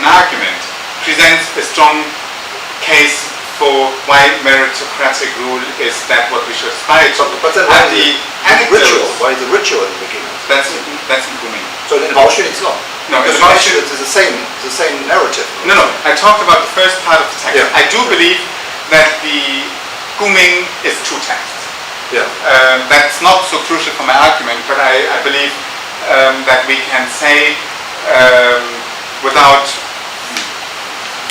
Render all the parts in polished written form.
argument presents a strong case for why meritocratic rule is that what we should aspire to. But then why why the ritual at the beginning? That's in Guming. So in the Baoxun it's not. No, because it's the same narrative. No, I talked about the first part of the text. Yeah. I do believe that the Guming is true text. Yeah. That's not so crucial for my argument, but I believe that we can say without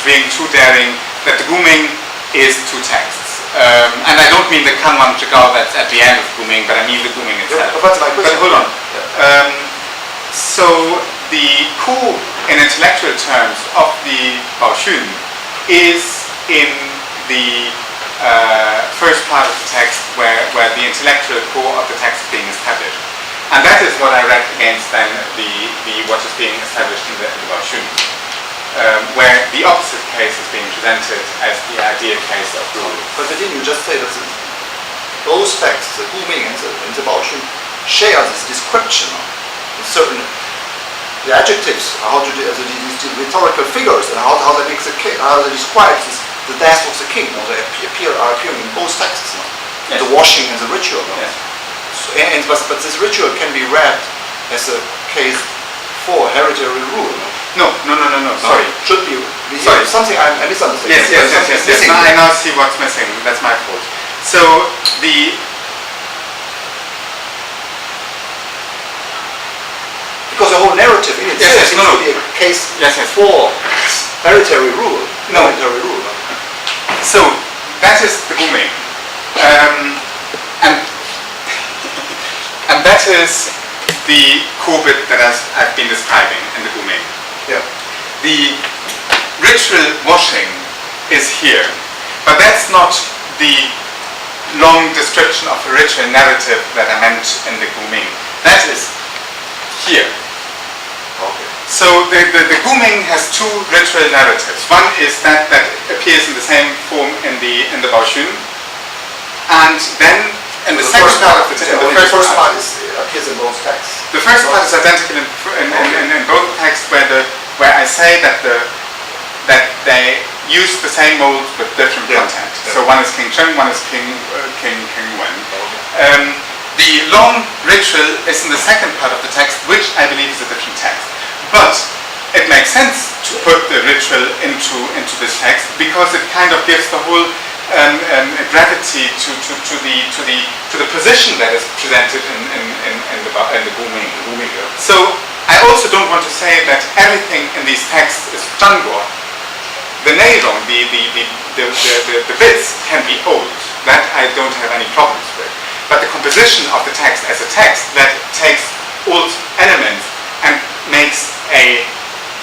being too daring that the Guming is two texts. And I don't mean the Kanwan Chagao that's at the end of Guming, but I mean the Guming itself. Yeah, but hold on. So the coup in intellectual terms of the Baoxun is in the first part of the text where the intellectual core of the text is being established. And that is what I read against then the what is being established in the Baoxun. Where the opposite case is being presented as the ideal case of rule. But didn't you just say that those texts, the Guming and the Baoxun, share this description of certain the adjectives, how to do these rhetorical figures, and how they make how they describe the death of the king. They are appearing in both texts. Yes. The washing and the ritual. Yes. So, but this ritual can be read as a case for hereditary rule. No. Sorry. Should be. Sorry. Something I misunderstood. Yes. Now I now see what's missing. That's my fault. So because the whole narrative in itself seems to be a case for hereditary rule. Hereditary rule. So that is the Guming, and that is the core bit that I've been describing in the Guming. Yeah. The ritual washing is here, but that's not the long description of a ritual narrative that I meant in the Guming. That is here. Okay. So the Guming has two ritual narratives. One is that appears in the same form in the Baoxun, and then in the second part of the text, the first part appears in both texts. The first part is identical in both texts, where I say that they use the same mold with different content. So one is King Cheng, one is King Wen. The long ritual is in the second part of the text, which I believe is a different text. But it makes sense to put the ritual into this text because it kind of gives the whole gravity to the position that is presented in the Guming. So I also don't want to say that everything in these texts is Zhangguo. The Neirong, the bits can be old. That I don't have any problems with. But the composition of the text as a text that takes old elements and makes a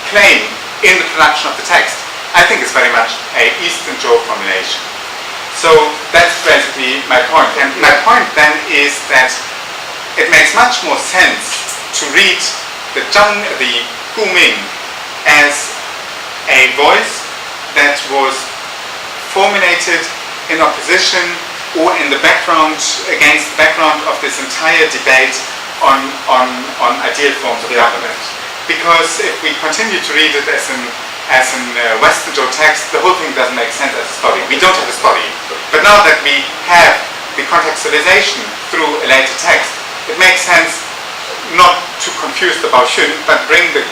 claim in the production of the text, I think is very much a Eastern Zhou formulation. So that's basically my point. And my point then is that it makes much more sense to read the Guming as a voice that was formulated in opposition or in the background, against the background of this entire debate on ideal forms of government. Because if we continue to read it as an Western Zhou text, the whole thing doesn't make sense as a story. We don't have a story. But now that we have the contextualization through a later text, it makes sense not to confuse the Baoxun, but bring the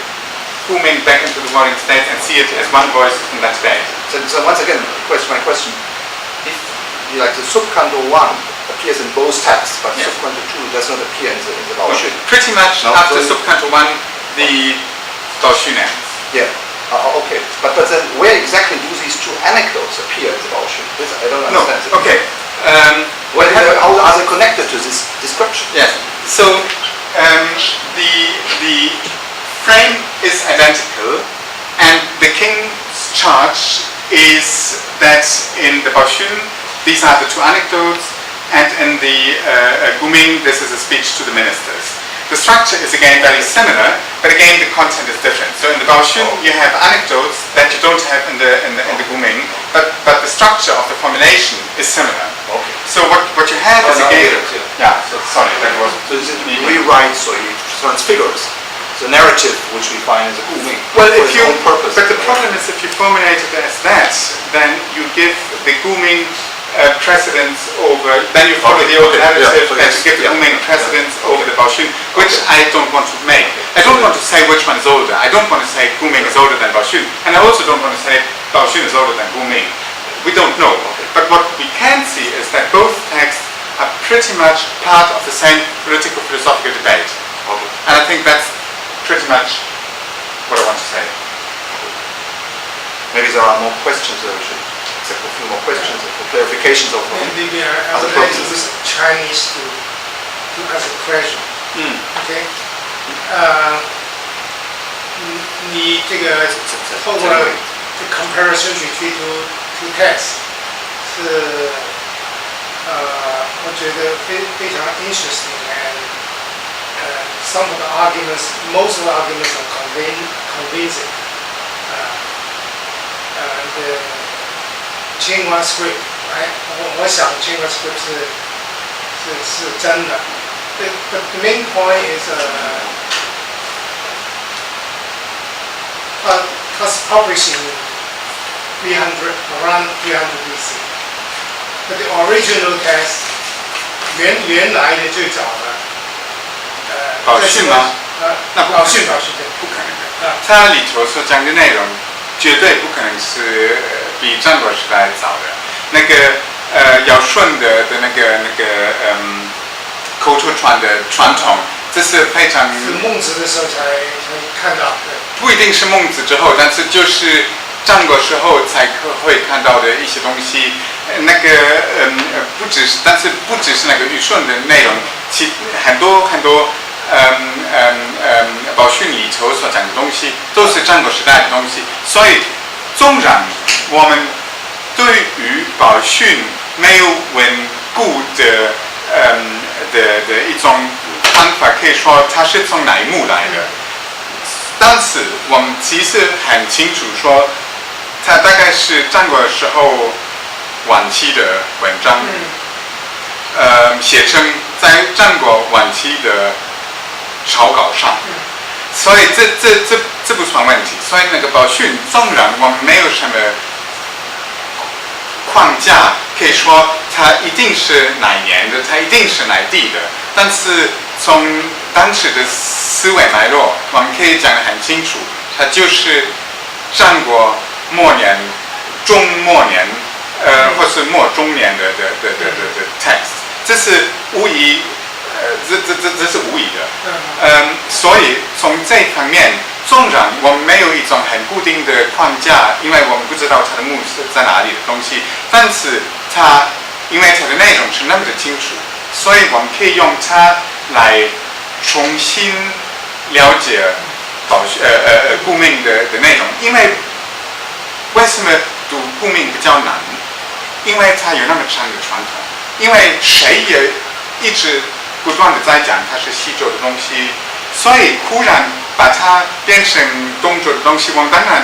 Guming back into the warring state and see it as one voice in that debate. So once again, my question. If like the subcanto 1 appears in both texts, but subcanto 2 does not appear in the Baoxun. Pretty much after subcanto 1, the Baoxun ends. Yeah. Okay. But then where exactly do these two anecdotes appear in the Baoxun? I don't understand. No. Okay. How are they connected to this description? Yes. So the frame is identical, and the king's charge is that in the Baoxun, these are the two anecdotes, and in the Guming, this is a speech to the ministers. The structure is again very similar, but again the content is different. So in the Baoxun, you have anecdotes that you don't have in the Guming, but the structure of the formulation is similar. Okay. So what you have is again, sorry, that was. So this is rewrites, so it transfigures the narrative which we find in the Guming. Well, but the problem the Guming precedence over, then you follow the old narrative that you give the Guming precedence over the Baoxun, which I don't want to make. I don't want to say which one is older. I don't want to say Guming is older than Baoxun, and I also don't want to say Baoxun is older than Guming. We don't know. But what we can see is that both texts are pretty much part of the same political-philosophical debate. And I think that's pretty much what I want to say. Maybe there are more questions that we should accept a few more questions for clarifications of maybe I other would like to purposes. use Chinese to ask a question. Okay. 你这个透过了 to compare century tree to text 是我觉得非常 interesting and some of the arguments, most of the arguments are convincing. The Tsinghua script, right? 我想 Tsinghua script 是真的。The main point is was published in around 300 BC. But the original text 原来的最早的宝训吗？那宝训对，不可能的。它里头所讲的内容绝对不可能是比战国时代早的。那个尧舜的那个口头传的传统，这是非常是孟子的时候才看到的。不一定是孟子之后，但是就是战国时候才会看到的一些东西。那个不只是，但是不只是那个虞舜的内容，很多宝训里头所讲的东西都是战国时代的东西，所以纵然我们对于宝训没有稳固的一种看法，可以说它是从哪一幕来的，但是我们其实很清楚说，它大概是战国时候晚期的文章，写成在战国晚期的草稿上，所以这不算问题。所以那个宝训，纵然我们没有什么框架，可以说它一定是哪年的，它一定是哪地的，但是从当时的思维脉络，我们可以讲得很清楚，它就是战国末年、中末年，或是末中年的 text， 这是无疑。这是无疑的，所以从这方面，纵然我们没有一种很固定的框架，因为我们不知道它的目是在哪里的东西，但是因为它的内容是那么的清楚，所以我们可以用它来重新了解顾命的内容。因为什么读顾命比较难？因为它有那么长的传统，因为谁也一直不断的在讲它是西周的东西，所以忽然把它变成东周的东西，我们当然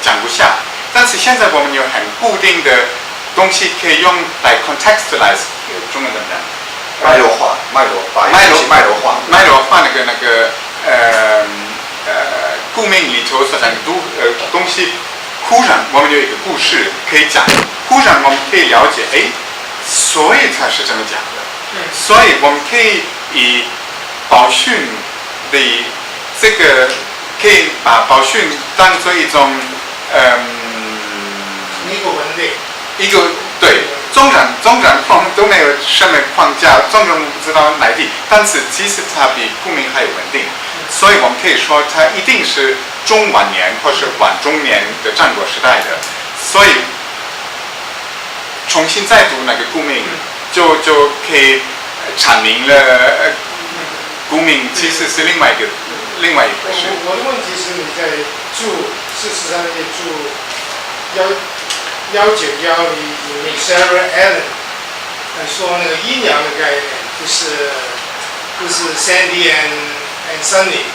讲不下。但是现在我们有很固定的东西可以用来 contextualize， 中文怎么讲？脉络化脉络化那个顾命里头所讲的东西，忽然我们有一个故事可以讲，忽然我们可以了解，所以他是这么讲的。所以我们可以以宝训的这个，可以把宝训当作一种一个文类，一个对，纵然我们都没有什么框架，纵然我们不知道哪地，但是其实它比顾命还有稳定，所以我们可以说它一定是中晚年或是晚中年的战国时代的，所以重新再读那个顾命。就可以阐明了顾命其实是另外一回事。我的问题是你在事实上也191里 Sarah Allen 说那个阴阳的概念，不是 Sandy and Sunny，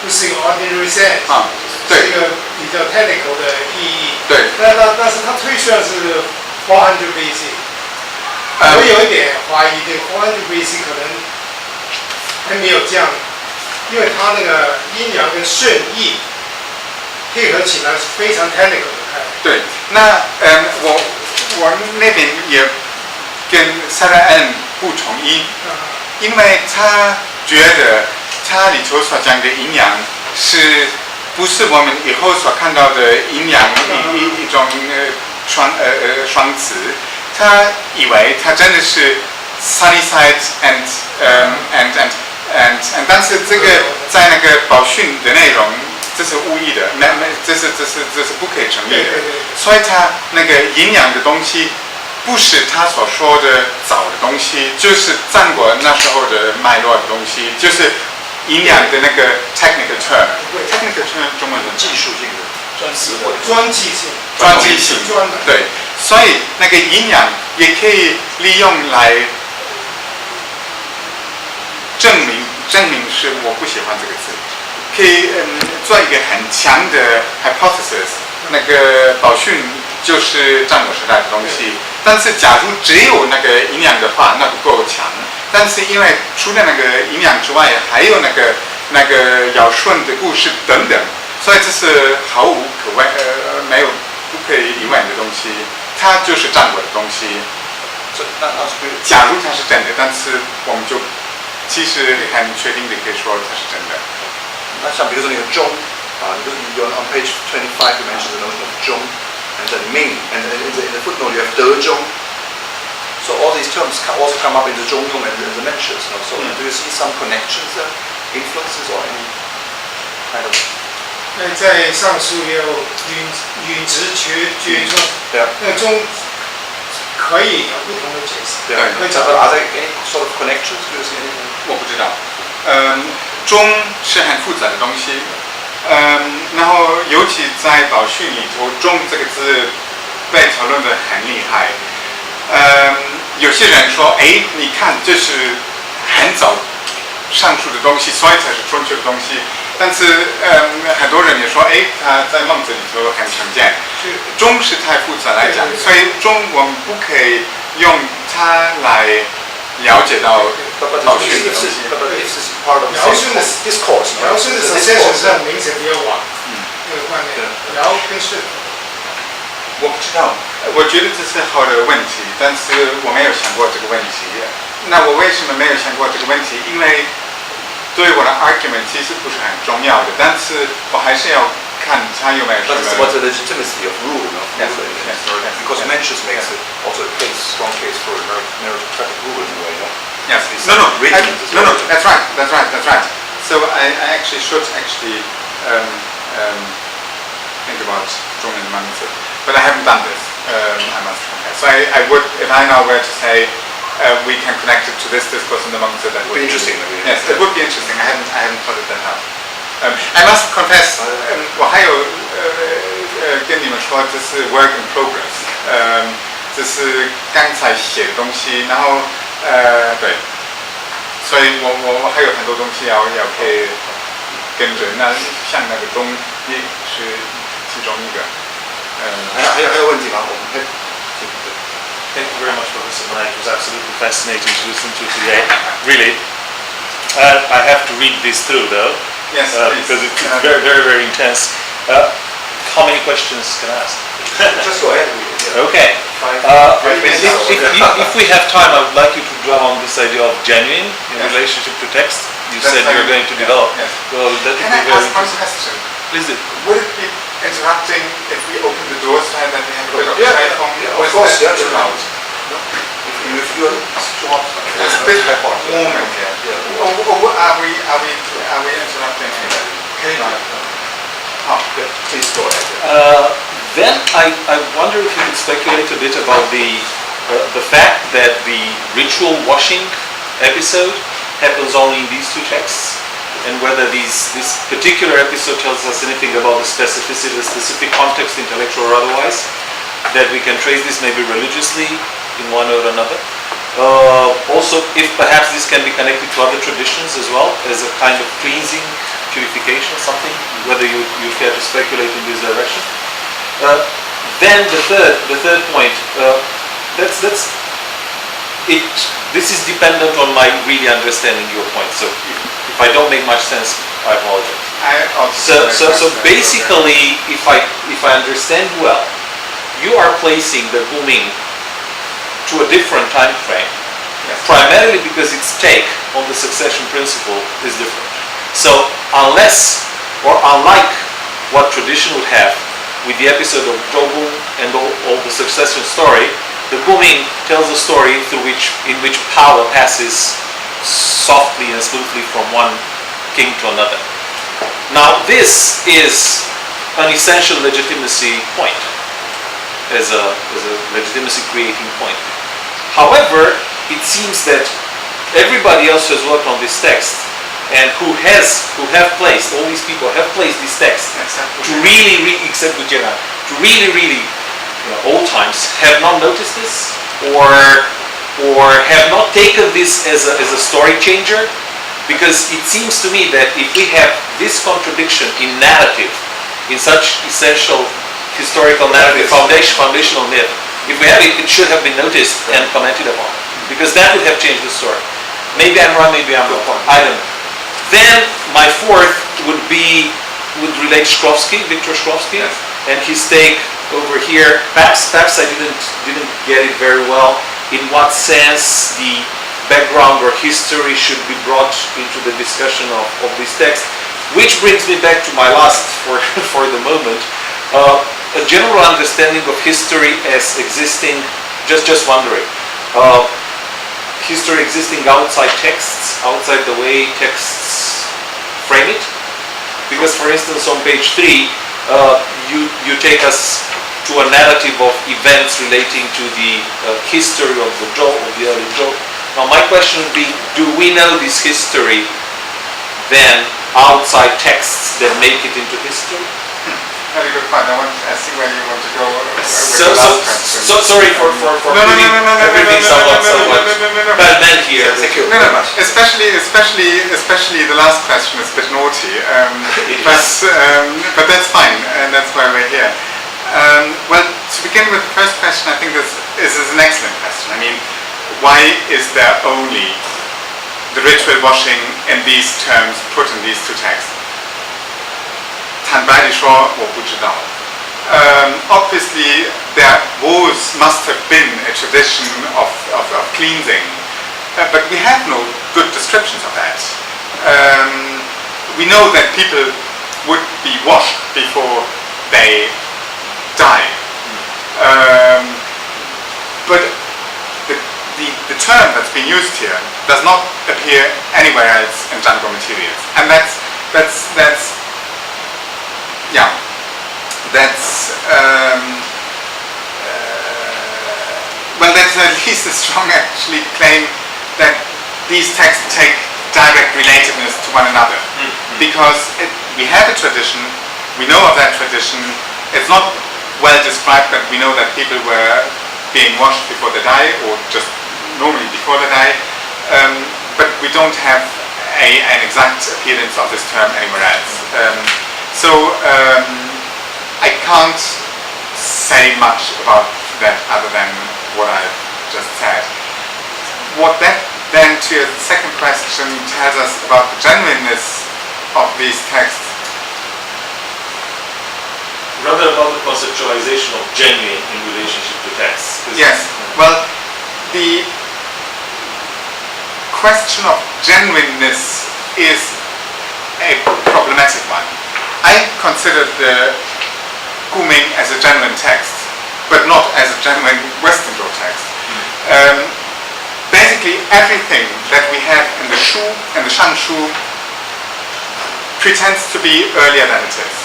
不是一个 ordinary sense， 对，是一个比较 technical 的意义。对。但是他推算是400 BC。我有一点怀疑，这个400 BC 可能还没有这样，因为它那个阴阳跟顺义配合起来是非常 technical 的概念。对，那我那边也跟萨拉恩不同意，因为他觉得他里头所讲的营养是不是我们以后所看到的营养一种双词？他以为他真的是 sunny side and，但是这个在那个宝训的内容，这是无意的，这是不可以成立的。所以他那个营养的东西，不是他所说的早的东西，就是战国那时候的脉络的东西，就是营养的那个 technical term 中文技术性的。专技性，对，所以那个营养也可以利用来证明是我不喜欢这个字，可以做一个很强的 hypothesis， 那个宝训就是战国时代的东西，但是假如只有那个营养的话，那不够强。但是因为除了那个营养之外，还有那个尧舜的故事等等。所以这是毫无没有不可以疑问的东西，它就是战国的东西。假如它是真的，但是我们就其实很确定的可以说它是真的。那像比如说那个中you on page 25 you mentioned the notion of 中 and then Ming and in the footnote you have 德中. So all these terms also come up in the 中庸and the mentions. So do you see some connections there, influences or any kind of? 那在上述也有允直绝中，那中可以有不同的解释。对，are there any sort of connections? Do you see anything? 我不知道。中是很复杂的东西，然后尤其在宝训里头，中这个字被讨论得很厉害。有些人说，你看这是很早上述的东西，所以才是正确的东西。但是很多人也说，它在孟子里头很常见。中是太复杂来讲，所以中我们不可以用它来了解到宝训的东西。尧舜的 discourse， 尧舜的 succession 是很明显比较晚，那个观念，尧跟舜。我不知道，我觉得这是好的问题，但是我没有想过这个问题。那我为什么没有想过这个问题？因为对我的 argument 其实不是很重要的，但是我还是要看他有没有什么。That's what the legitimacy of rule, Yes. Because mentions makes it also a strong case for meritocratic rule in a way. Yes. No. That's right. So I actually should think about 中文的名字 but I haven't done this. I must confess. So I would, if I know where to say. We can connect it to this discourse in the Mangsa. That would be interesting. Yes, it would be interesting. I hadn't thought it that out. I must confess, 我还有跟你们说，这是 work in progress. 这是刚才写的东西，然后对，所以我还有很多东西要可以跟着。那像那个中也是其中一个。还有问题吗？我们可以。Thank you very much, Professor Meyer. It was absolutely fascinating to listen to today. Really. I have to read this through, though. Yes, because it's very, very, very intense. How many questions can I ask? Just go ahead. Okay. If we have time, I would like you to dwell on this idea of genuine in relationship to text. You said you're going to develop. Yes. Well, that would Can be I very ask one interesting. question? Please do. Would it be interrupting if we open the doors so that we have a bit of iPhone? Of course, too loud? If you are too hot, it's a bit warm in here. Or are we interrupting anybody? Okay. Please go ahead. Then I wonder if you could speculate a bit about the fact that the ritual washing episode happens only in these two texts, and whether this particular episode tells us anything about the specificity, the specific context, intellectual or otherwise, that we can trace this maybe religiously in one or another. Also, if perhaps this can be connected to other traditions as well, as a kind of cleansing, purification, something, whether you care to speculate in this direction. Then the third point, this is dependent on my really understanding your point. So if I don't make much sense, I apologize. So basically, if I understand well, you are placing the booming to a different time frame, Yes. primarily because its take on the succession principle is different. So unless or unlike what tradition would have with the episode of Jobun and all the succession story, the booming tells a story in which power passes softly and smoothly from one king to another. Now this is an essential legitimacy point, as a legitimacy creating point. However, it seems that everybody else who has worked on this text and who have placed, all these people have placed this text to really, except Gujera, to really, old times, have not noticed this or have not taken this as a story changer, because it seems to me that if we have this contradiction in narrative, in such essential historical narrative, foundational myth, if we have it, it should have been noticed and commented upon, because that would have changed the story. Maybe I'm wrong, maybe I'm wrong, I don't know. Then my fourth would relate Victor Shklovsky, Yes. and his take over here. Perhaps I didn't get it very well. In what sense the background or history should be brought into the discussion of this text? Which brings me back to my last for the moment. A general understanding of history as existing. Just wondering. History existing outside texts, outside the way texts frame it. Because, for instance, on page 3, you take us to a narrative of events relating to the history of the early Zhou. Now, my question would be: do we know this history then outside texts that make it into history? Very good point. I see where you want to go with So the last question. sorry for everything somewhat bad meant here. Thank you No, very much. especially the last question is a bit naughty, but that's fine, and that's why we're here. Well, to begin with the first question, I think this is an excellent question. I mean, why is there only the ritual washing in these terms put in these two texts? Obviously, there must have been a tradition of cleansing, but we have no good descriptions of that. We know that people would be washed before they die, but the term that's been used here does not appear anywhere else in Django materials, and that's at least a strong actually claim that these texts take direct relatedness to one another, because we have a tradition, we know of that tradition, it's not well described, but we know that people were being washed before they die, or just normally before they die, but we don't have an exact appearance of this term anywhere else. So I can't say much about that other than what I've just said. What that then, to your second question, tells us about the genuineness of these texts. Rather about the conceptualization of genuine in relationship to texts. Yes, well, the question of genuineness is a problematic one. I consider the Kuming as a genuine text, but not as a genuine Western Zhou text. Basically, everything that we have in the Shu and the Shangshu pretends to be earlier than it is.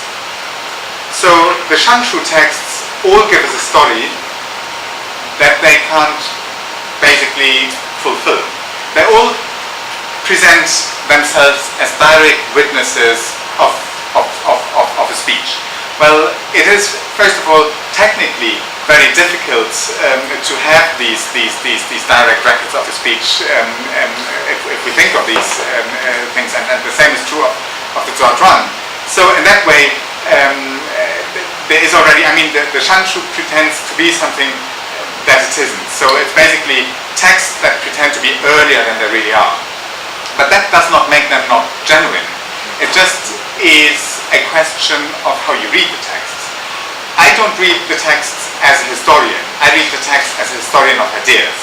So the Shangshu texts all give us a story that they can't basically fulfill. They all present themselves as direct witnesses of a speech. Well, it is, first of all, technically very difficult to have these direct records of a speech if we think of these things, and the same is true of the Zhuang. So in that way, there is already, I mean, the Shangshu pretends to be something that it isn't. So it's basically texts that pretend to be earlier than they really are. But that does not make them not genuine. It just is a question of how you read the texts. I don't read the texts as a historian. I read the text as a historian of ideas.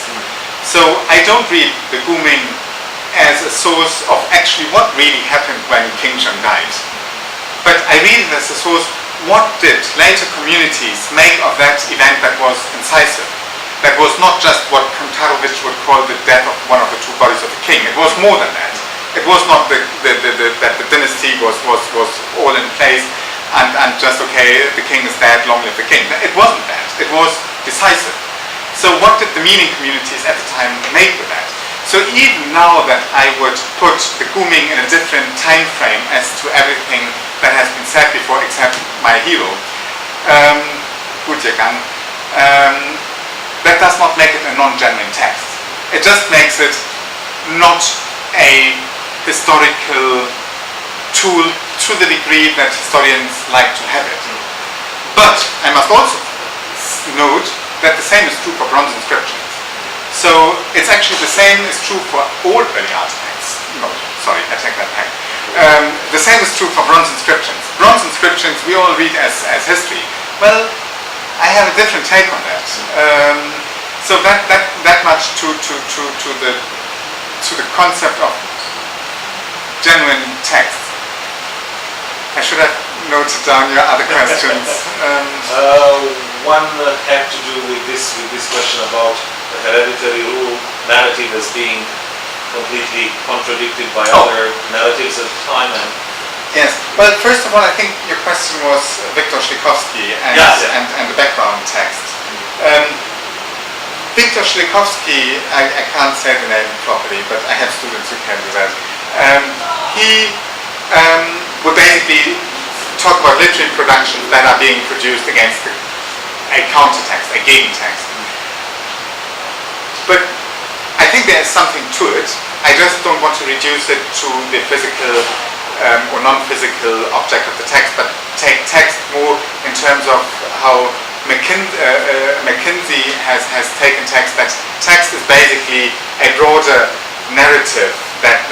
So I don't read the Guming as a source of actually what really happened when King Sheng died. But I read it as a source, what did later communities make of that event that was incisive? That was not just what Kantarovich would call the death of one of the two bodies of the king. It was more than that. It was not that the dynasty was all in place and just, okay, the king is dead, long live the king. It wasn't that. It was decisive. So what did the meaning communities at the time make with that? So even now that I would put the Guming in a different time frame as to everything that has been said before except my hero, Gutjegang, that does not make it a non-genuine text. It just makes it not a historical tool to the degree that historians like to have it. But I must also note that the same is true for bronze inscriptions. So it's actually the same is true for all early artifacts. No, sorry, I take that back. The same is true for bronze inscriptions. Bronze inscriptions we all read as history. Well, I have a different take on that. So that much to the concept of genuine text. I should have noted down your other questions. One had to do with this question about the hereditary rule narrative as being completely contradicted by other narratives at the time. And yes. Well, first of all, I think your question was Viktor Shlikovsky and the background text. Viktor Shlikovsky, I can't say the name properly, but I have students who can do that. He would basically talk about literary productions that are being produced against a counter-text, a gegentext. But I think there is something to it. I just don't want to reduce it to the physical or non-physical object of the text, but take text more in terms of how McKinsey has taken text. That text is basically a broader narrative, that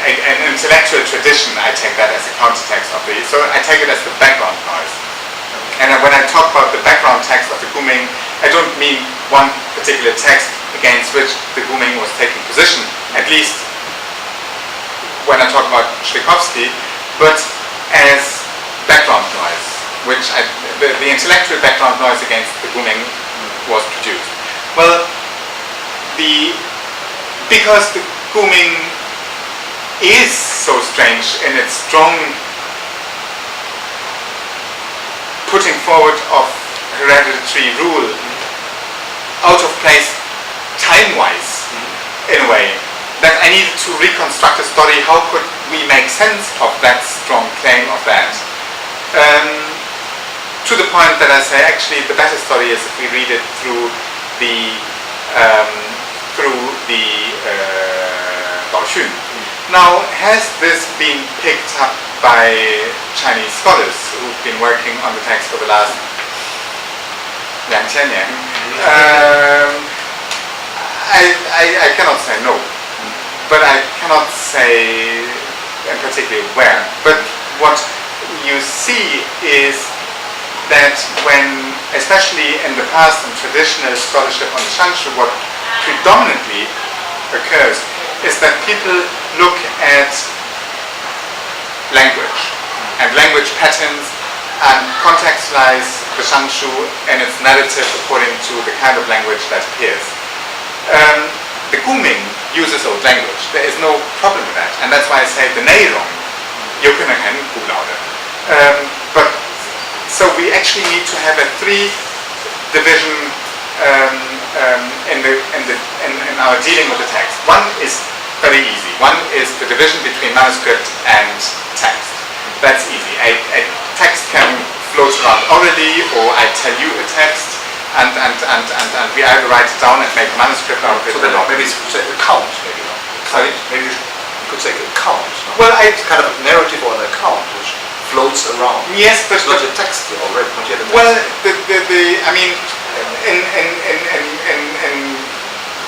an intellectual tradition. I take that as a countertext of the. So I take it as the background noise. And when I talk about the background text of the Guming, I don't mean one particular text against which the Guming was taking position, at least when I talk about Shlikovsky, but as background noise, which the intellectual background noise against the Guming was produced. Well, because the Guming is so strange in its strong putting forward of hereditary rule, out of place time-wise, in a way, that I needed to reconstruct a story. How could we make sense of that strong claim of that? To the point that I say, actually, the better story is if we read it through the Baoxun. Now, has this been picked up by Chinese scholars who've been working on the text for the last 2000 years? I cannot say no, but I cannot say in particular where. But what you see is that when, especially in the past in traditional scholarship on the Shangshu, what predominantly occurs is that people look at language and language patterns and contextualize the Shangshu and its narrative according to the kind of language that appears. The Guming uses old language. There is no problem with that, and that's why I say the Neirong, Yokunaken Gulaude. But so we actually need to have a three-division in our dealing with the text. One is very easy. One is the division between manuscript and text. That's easy. A text can float around orally, or I tell you a text, and we either write it down and make a manuscript out of it. So then maybe you could say account, maybe. Sorry? Maybe you could say account. Well, it's kind of a narrative or an account which floats around. Yes, but it's not a text already, not yet a text. Well, I mean, in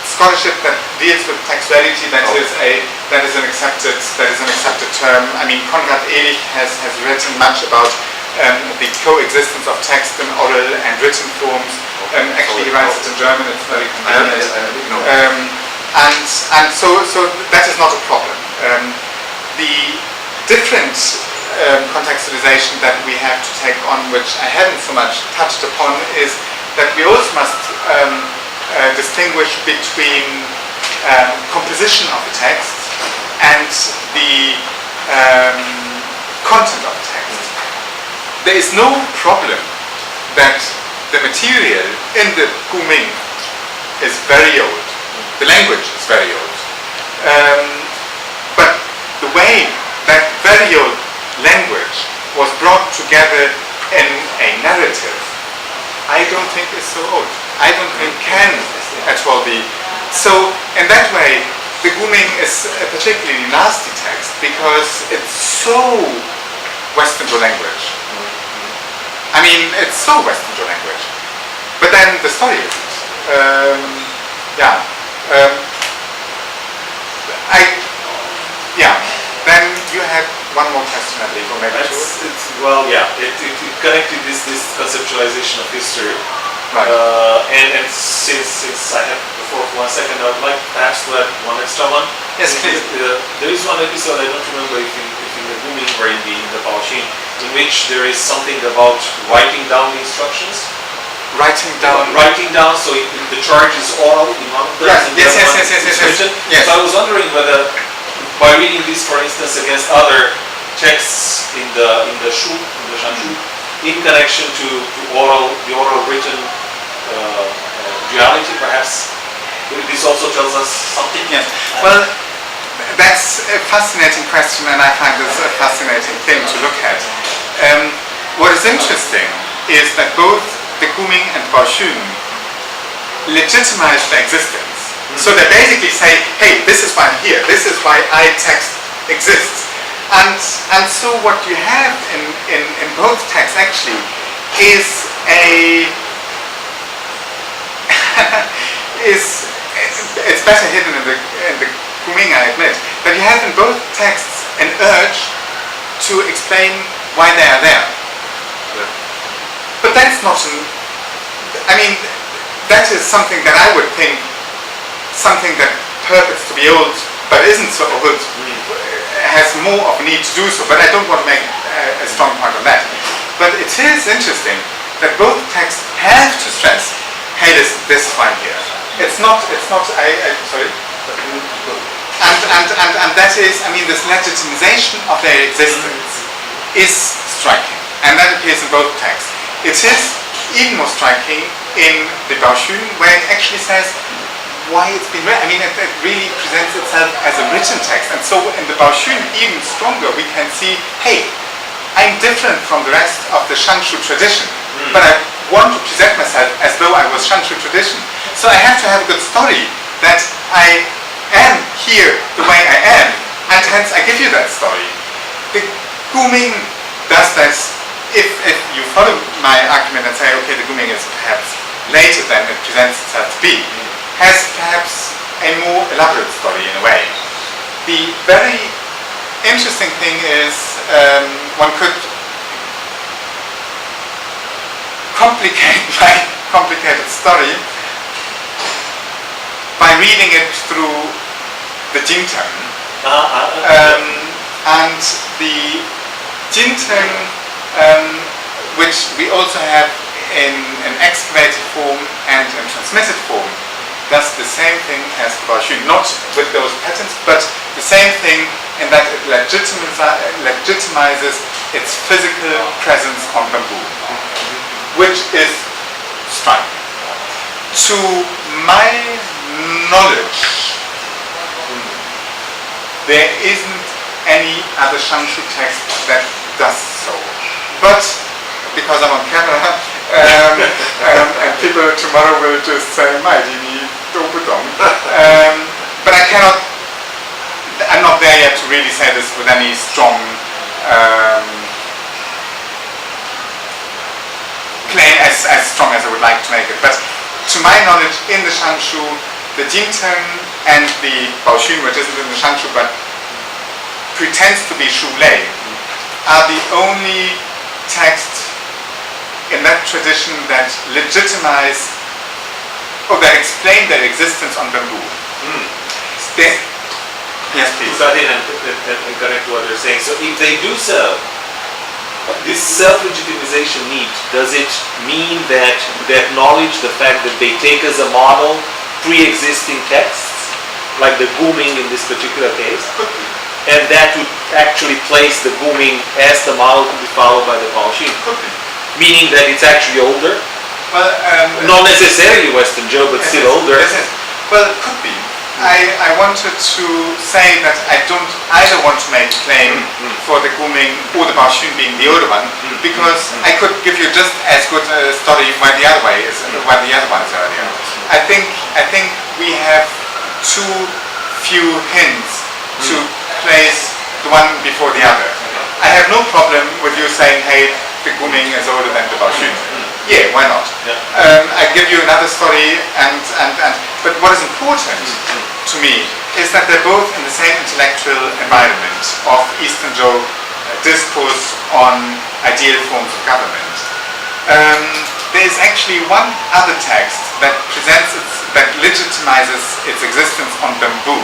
scholarship that deals with textuality, that is an accepted term. I mean, Konrad Ehlich has written much about the coexistence of text and oral and written forms. Actually, he writes it in German. It's very convenient. And so that is not a problem. The different contextualization that we have to take on, which I haven't so much touched upon, is that we also must distinguish between composition of the text and the content of the text. There is no problem that the material in the Kuming is very old. The language is very old. But the way that very old language was brought together in a narrative, I don't think is so old. I don't think can at all be. So in that way, the Kuming is a particularly nasty text because it's so Western language. I mean, it's so Western language. But then the story isn't. Then you had one more question, I believe, or maybe two. It connected this conceptualization of history. Right. And since I have the floor for 1 second, I would like perhaps to add one extra one. Yes, please. There is one episode, I don't remember if in the Kuming or in the Baoshin, in which there is something about writing down the instructions. Writing down, so the charge is oral in one of them. Yes. So I was wondering whether, by reading this, for instance, against other texts in the Shanshu, in connection to the oral written duality, perhaps this also tells us something. Yes. Well, that's a fascinating question, and I find this a fascinating thing to look at. What is interesting is that both the Kuming and Baoshun legitimize their existence. So they basically say, hey, this is why I'm here, this is why I text exists. And so what you have in both texts actually is it's better hidden in the Kuming, I admit, but you have in both texts an urge to explain why they are there. But that's not that is something that I would think, something that purports to be old but isn't so old, has more of a need to do so, but I don't want to make a strong point on that. But it is interesting that both texts have to stress, hey, this is why I'm here. It's not, sorry? And that is, this legitimization of their existence is striking, and that appears in both texts. It is even more striking in the Baoshun, where it actually says why it's been read. It really presents itself as a written text, and so in the Baoshun, even stronger, we can see, hey, I'm different from the rest of the Shanshu tradition, but I want to present myself as though I was Shanshu tradition. So I have to have a good story that I am here the way I am, and hence I give you that story. The Kuming does that. If you follow my argument and say, okay, the Kuming is perhaps later than it presents itself to be, has perhaps a more elaborate story in a way. The very interesting thing is one could complicate my complicated story by reading it through the Jingteng. And the Jingteng, which we also have in an excavated form and in transmitted form, does the same thing as the Baoshun, not with those patterns, but the same thing in that it legitimizes its physical presence on bamboo, which is striking. To my knowledge, there isn't any other Shanshu text that does so. But because I'm on camera, and people tomorrow will just say, but I'm not there yet to really say this with any strong claim, as strong as I would like to make it. But to my knowledge, in the Shanshu, the Jingteng and the Baoshun, which isn't in the Shanshu but pretends to be Shu Lei, are the only texts in that tradition that legitimize or that explain their existence on bamboo. Yes, please. Cut in and connect what you're saying. So if they do so, this self-legitimization need, does it mean that they acknowledge the fact that they take as a model pre-existing texts, like the booming in this particular case, and that would actually place the booming as the model to be followed by the Baoxun? Meaning that it's actually older? Well, not necessarily Western Zhou, but still older. Well, it could be. I wanted to say that I don't either want to make a claim for the booming or the Baoxun being the older one, because I could give you just as good a story why the other way is, why the other one is earlier. I think we have too few hints to place the one before the other. I have no problem with you saying, hey, the booming is older than the Baoxun. Yeah, why not? I give you another story, but what is important to me is that they're both in the same intellectual environment of Eastern Zhou discourse on ideal forms of government. There is actually one other text that that legitimizes its existence on bamboo,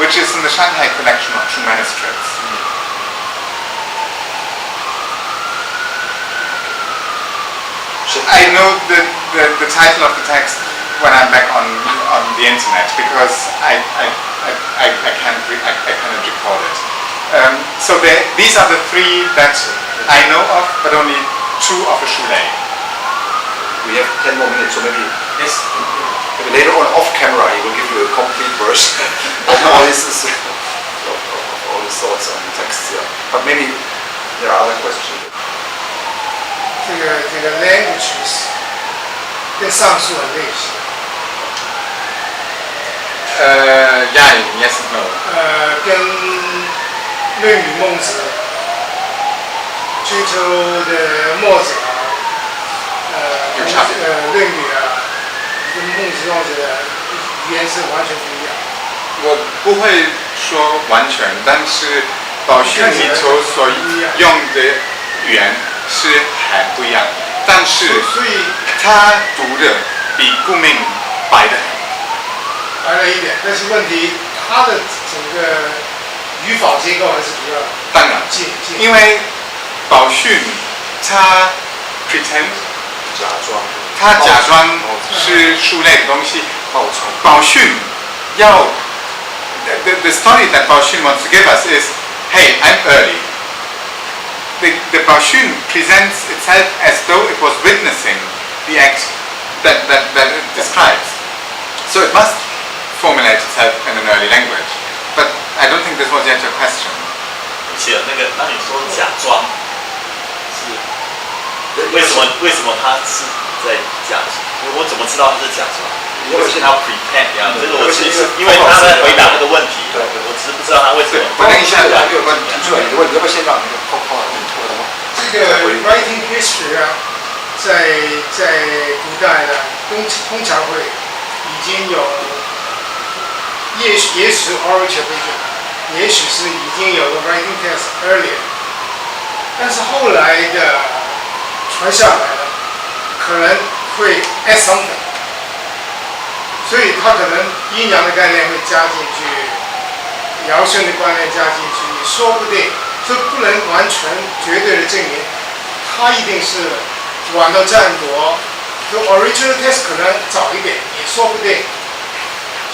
which is in the Shanghai collection of true manuscripts. I know the title of the text when I'm back on the internet, because I cannot recall it. So these are the three that I know of, but only two of a Shulei. We have 10 more minutes, so maybe Yes. later on off camera he will give you a complete version of all his thoughts on texts. Yeah. But maybe there are other questions. 这个 languages 跟上述很类似。Yeah, yes and no. 跟《论语》孟子、春秋的墨子有差别。论语啊，跟孟子、孟子的语言是完全不一样。我不会说完全，但是宝训里头所用的语言是很不一样，但是所以他读的比顾命白的很。白了一点，但是问题它的整个语法结构还是比较当然近，因为宝训他 pretend 他假装是书类的东西，宝训要 the story that 宝训 wants to give us is, hey, I'm early. The Baoxun presents itself as though it was witnessing the act that it describes. So it must formulate itself in an early language. But I don't think this was yet your question. 那你说假装是为什么他是在假装？我怎么知道他是假装？为什么他要 pretend 这样？这个我其实因为他在回答那个问题，我只是不知道他为什么。我等一下还有个提出来你的问题，要不要先让那个泡泡这个 writing history 啊，在古代的通常会已经有，也许 oral tradition， 也许是已经有了 writing text earlier， 但是后来的传下来的可能会 add something， 所以它可能阴阳的概念会加进去，尧舜的观念加进去，也说不定。这不能完全绝对的证明，它一定是晚到战国，就 original text 可能早一点，也说不定。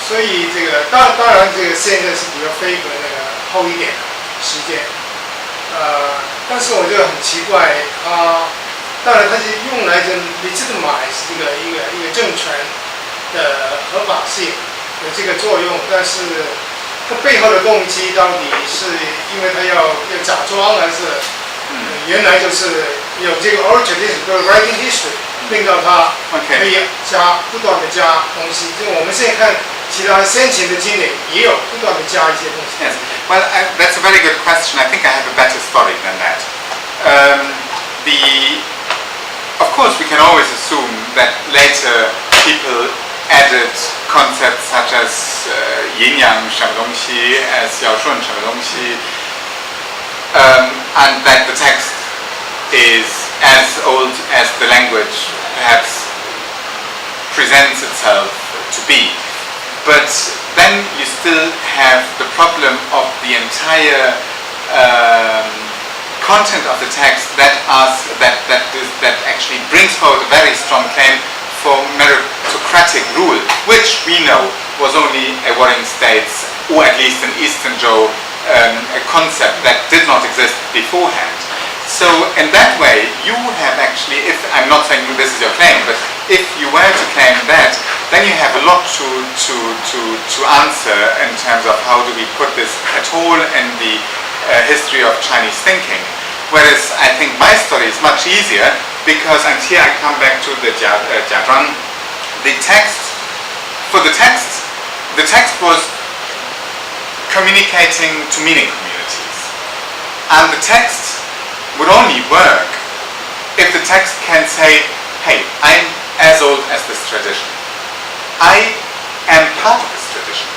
所以这个当然这个现在是比较favor那个后一点的时间，但是我觉得很奇怪，当然它是用来就 legitimize 一个政权的合法性有这个作用，但是。它背后的动机到底是因为它要假装，还是原来就是有这个 oral tradition 就是 writing history， 令到它可以不断的加东西。就我们现在看其他先秦的经典也有不断的加一些东西。Yes, well, that's a very good question. I think I have a better story than that. Of course, we can always assume that later people added concepts such as yin-yang 什么东西 as 尧舜什么东西 and that the text is as old as the language perhaps presents itself to be. But then you still have the problem of the entire content of the text that actually brings forward a very strong claim for meritocratic rule, which we know was only a warring states, or at least an Eastern Zhou a concept that did not exist beforehand. So in that way, you have actually, if I'm not saying this is your claim, but if you were to claim that, then you have a lot to answer in terms of how do we put this at all in the history of Chinese thinking. Whereas I think my story is much easier because, and here I come back to the Jiazhuang, the text was communicating to meaning communities. And the text would only work if the text can say, hey, I'm as old as this tradition. I am part of this tradition.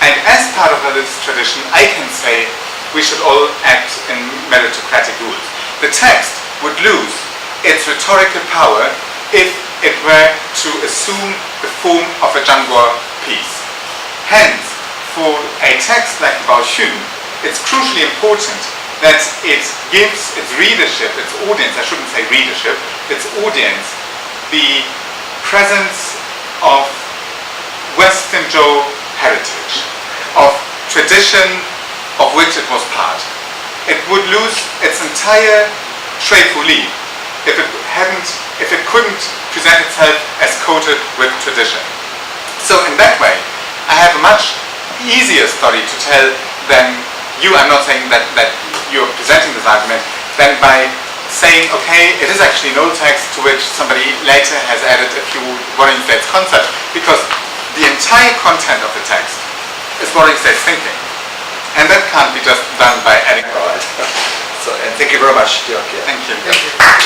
And as part of this tradition, I can say we should all act in meritocratic rules. The text would lose its rhetorical power if it were to assume the form of a Zhanguo piece. Hence, for a text like Bao Xun, it's crucially important that it gives its readership, its audience, I shouldn't say readership, its audience, the presence of Western Zhou heritage, of tradition of which it was part. It would lose its entire shui fu li if it couldn't present itself as coated with tradition. So in that way, I have a much easier story to tell than you. I'm not saying that you're presenting this argument, than by saying, okay, it is actually an old text to which somebody later has added a few warring states concepts, because the entire content of the text is warring states thinking. And that can't be just done by adding. All right. So, and thank you very much, Dirk. Thank you.